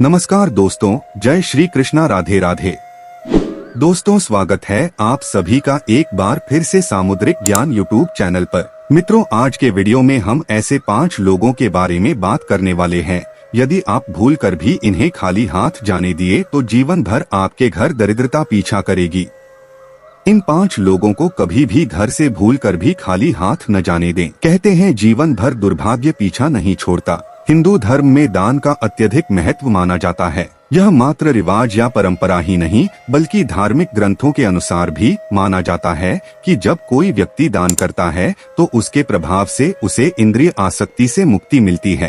नमस्कार दोस्तों, जय श्री कृष्णा, राधे राधे। दोस्तों, स्वागत है आप सभी का एक बार फिर से सामुद्रिक ज्ञान यूट्यूब चैनल पर। मित्रों, आज के वीडियो में हम ऐसे 5 लोगों के बारे में बात करने वाले हैं। यदि आप भूल कर भी इन्हें खाली हाथ जाने दिए तो जीवन भर आपके घर दरिद्रता पीछा करेगी। इन 5 लोगों को कभी भी घर से भूल कर भी खाली हाथ न जाने दें। कहते हैं जीवन भर दुर्भाग्य पीछा नहीं छोड़ता। हिंदू धर्म में दान का अत्यधिक महत्व माना जाता है। यह मात्र रिवाज या परंपरा ही नहीं बल्कि धार्मिक ग्रंथों के अनुसार भी माना जाता है कि जब कोई व्यक्ति दान करता है तो उसके प्रभाव से उसे इंद्रिय आसक्ति से मुक्ति मिलती है।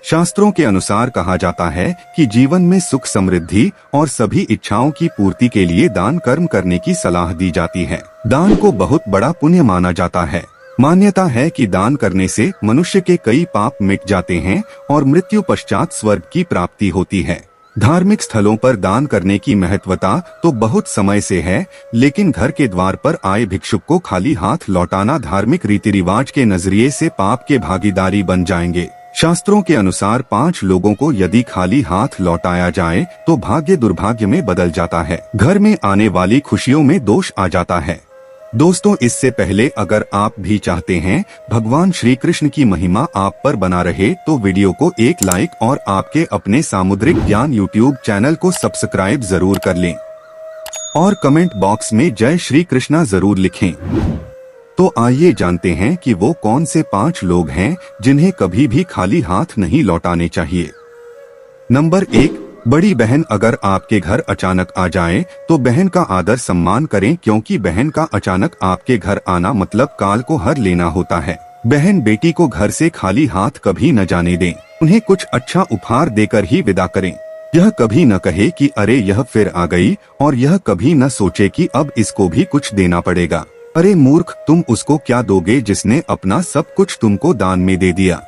शास्त्रों के अनुसार कहा जाता है कि जीवन में सुख समृद्धि और सभी इच्छाओं की पूर्ति के लिए दान कर्म करने की सलाह दी जाती है। दान को बहुत बड़ा पुण्य माना जाता है। मान्यता है कि दान करने से मनुष्य के कई पाप मिट जाते हैं और मृत्यु पश्चात स्वर्ग की प्राप्ति होती है। धार्मिक स्थलों पर दान करने की महत्वता तो बहुत समय से है, लेकिन घर के द्वार पर आए भिक्षुक को खाली हाथ लौटाना धार्मिक रीति रिवाज के नजरिए से पाप के भागीदारी बन जाएंगे। शास्त्रों के अनुसार 5 लोगों को यदि खाली हाथ लौटाया जाए तो भाग्य दुर्भाग्य में बदल जाता है। घर में आने वाली खुशियों में दोष आ जाता है। दोस्तों, इससे पहले अगर आप भी चाहते हैं भगवान श्री कृष्ण की महिमा आप पर बना रहे तो वीडियो को एक लाइक और आपके अपने सामुद्रिक ज्ञान यूट्यूब चैनल को सब्सक्राइब जरूर कर लें और कमेंट बॉक्स में जय श्री कृष्णा जरूर लिखें। तो आइए जानते हैं कि वो कौन से 5 लोग हैं जिन्हें कभी भी खाली हाथ नहीं लौटाने चाहिए। नंबर 1, बड़ी बहन। अगर आपके घर अचानक आ जाए तो बहन का आदर सम्मान करें, क्योंकि बहन का अचानक आपके घर आना मतलब काल को हर लेना होता है। बहन बेटी को घर से खाली हाथ कभी न जाने दें। उन्हें कुछ अच्छा उपहार देकर ही विदा करें। यह कभी न कहे कि अरे यह फिर आ गई, और यह कभी न सोचे कि अब इसको भी कुछ देना पड़ेगा। अरे मूर्ख, तुम उसको क्या दोगे जिसने अपना सब कुछ तुमको दान में दे दिया।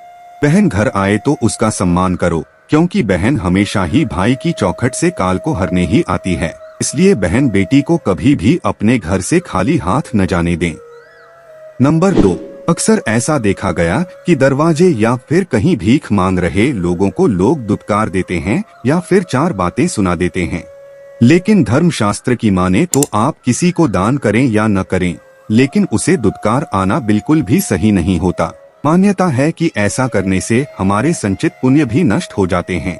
बहन घर आए तो उसका सम्मान करो, क्योंकि बहन हमेशा ही भाई की चौखट से काल को हरने ही आती है। इसलिए बहन बेटी को कभी भी अपने घर से खाली हाथ न जाने दें। नंबर 2, अक्सर ऐसा देखा गया कि दरवाजे या फिर कहीं भीख मांग रहे लोगों को लोग दुत्कार देते हैं या फिर 4 बातें सुना देते हैं। लेकिन धर्मशास्त्र की माने तो आप किसी को दान करें या न करें, लेकिन उसे दुत्कार आना बिल्कुल भी सही नहीं होता। मान्यता है कि ऐसा करने से हमारे संचित पुण्य भी नष्ट हो जाते हैं।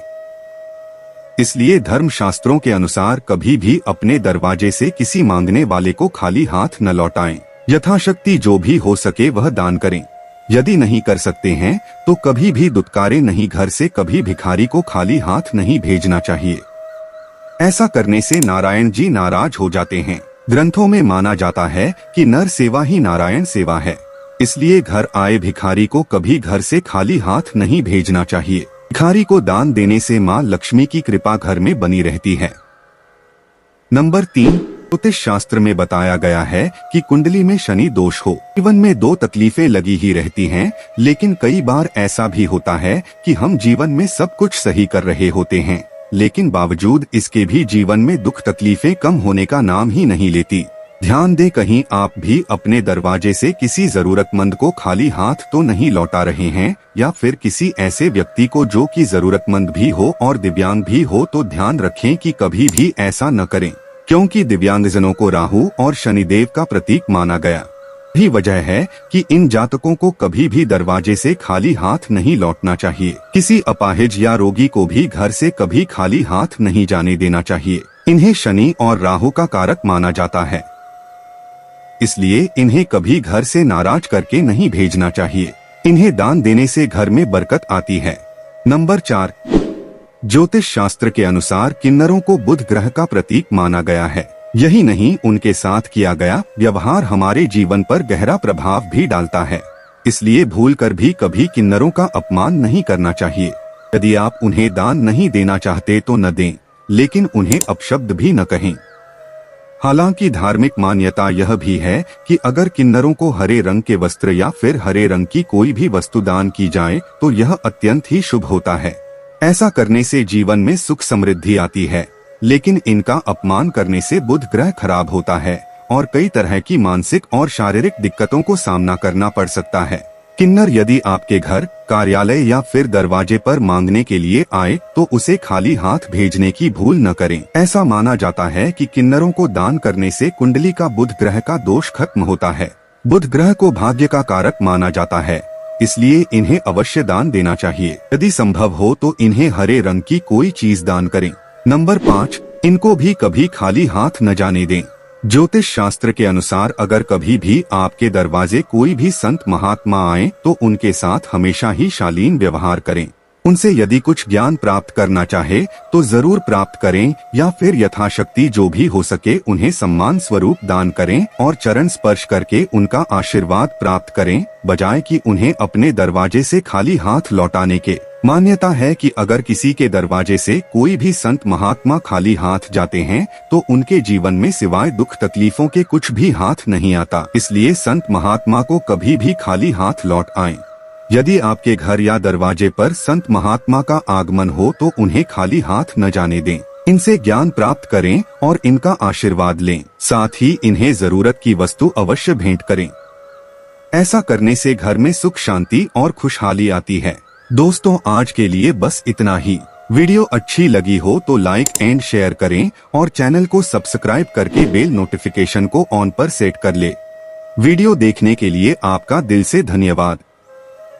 इसलिए धर्मशास्त्रों के अनुसार कभी भी अपने दरवाजे से किसी मांगने वाले को खाली हाथ न लौटाएं। यथाशक्ति जो भी हो सके वह दान करें। यदि नहीं कर सकते हैं तो कभी भी दुत्कारे नहीं। घर से कभी भिखारी को खाली हाथ नहीं भेजना चाहिए। ऐसा करने से नारायण जी नाराज हो जाते हैं। ग्रंथों में माना जाता है कि नर सेवा ही नारायण सेवा है। इसलिए घर आए भिखारी को कभी घर से खाली हाथ नहीं भेजना चाहिए। भिखारी को दान देने से माँ लक्ष्मी की कृपा घर में बनी रहती है। नंबर 3, ज्योतिष शास्त्र में बताया गया है कि कुंडली में शनि दोष हो जीवन में 2 तकलीफें लगी ही रहती हैं, लेकिन कई बार ऐसा भी होता है कि हम जीवन में सब कुछ सही कर रहे होते हैं, लेकिन बावजूद इसके भी जीवन में दुख तकलीफें कम होने का नाम ही नहीं लेती। ध्यान दें, कहीं आप भी अपने दरवाजे से किसी जरूरतमंद को खाली हाथ तो नहीं लौटा रहे हैं, या फिर किसी ऐसे व्यक्ति को जो कि जरूरतमंद भी हो और दिव्यांग भी हो। तो ध्यान रखें कि कभी भी ऐसा न करें, क्योंकि दिव्यांगजनों को राहु और शनिदेव का प्रतीक माना गया। यही वजह है कि इन जातकों को कभी भी दरवाजे से खाली हाथ नहीं लौटना चाहिए। किसी अपाहिज या रोगी को भी घर से कभी खाली हाथ नहीं जाने देना चाहिए। इन्हें शनि और राहु का कारक माना जाता है, इसलिए इन्हें कभी घर से नाराज करके नहीं भेजना चाहिए। इन्हें दान देने से घर में बरकत आती है। नंबर 4, ज्योतिष शास्त्र के अनुसार किन्नरों को बुध ग्रह का प्रतीक माना गया है। यही नहीं, उनके साथ किया गया व्यवहार हमारे जीवन पर गहरा प्रभाव भी डालता है। इसलिए भूल कर भी कभी किन्नरों का अपमान नहीं करना चाहिए। यदि आप उन्हें दान नहीं देना चाहते तो न दें, लेकिन उन्हें अपशब्द भी न कहें। हालांकि धार्मिक मान्यता यह भी है कि अगर किन्नरों को हरे रंग के वस्त्र या फिर हरे रंग की कोई भी वस्तु दान की जाए तो यह अत्यंत ही शुभ होता है। ऐसा करने से जीवन में सुख समृद्धि आती है, लेकिन इनका अपमान करने से बुध ग्रह खराब होता है और कई तरह की मानसिक और शारीरिक दिक्कतों को सामना करना पड़ सकता है। किन्नर यदि आपके घर, कार्यालय या फिर दरवाजे पर मांगने के लिए आए तो उसे खाली हाथ भेजने की भूल न करें। ऐसा माना जाता है कि किन्नरों को दान करने से कुंडली का बुध ग्रह का दोष खत्म होता है। बुध ग्रह को भाग्य का कारक माना जाता है, इसलिए इन्हें अवश्य दान देना चाहिए। यदि संभव हो तो इन्हें हरे रंग की कोई चीज दान करें। नंबर 5, इनको भी कभी खाली हाथ न जाने दें। ज्योतिष शास्त्र के अनुसार अगर कभी भी आपके दरवाजे कोई भी संत महात्मा आए तो उनके साथ हमेशा ही शालीन व्यवहार करें। उनसे यदि कुछ ज्ञान प्राप्त करना चाहे तो जरूर प्राप्त करें, या फिर यथाशक्ति जो भी हो सके उन्हें सम्मान स्वरूप दान करें और चरण स्पर्श करके उनका आशीर्वाद प्राप्त करें, बजाय कि उन्हें अपने दरवाजे से खाली हाथ लौटाने के। मान्यता है कि अगर किसी के दरवाजे से कोई भी संत महात्मा खाली हाथ जाते हैं तो उनके जीवन में सिवाय दुख तकलीफों के कुछ भी हाथ नहीं आता। इसलिए संत महात्मा को कभी भी खाली हाथ लौट आएं। यदि आपके घर या दरवाजे पर संत महात्मा का आगमन हो तो उन्हें खाली हाथ न जाने दें। इनसे ज्ञान प्राप्त करें और इनका आशीर्वाद लें। साथ ही इन्हें जरूरत की वस्तु अवश्य भेंट करें। ऐसा करने से घर में सुख शांति और खुशहाली आती है। दोस्तों, आज के लिए बस इतना ही। वीडियो अच्छी लगी हो तो लाइक एंड शेयर करें और चैनल को सब्सक्राइब करके बेल नोटिफिकेशन को ऑन पर सेट कर ले। वीडियो देखने के लिए आपका दिल से धन्यवाद।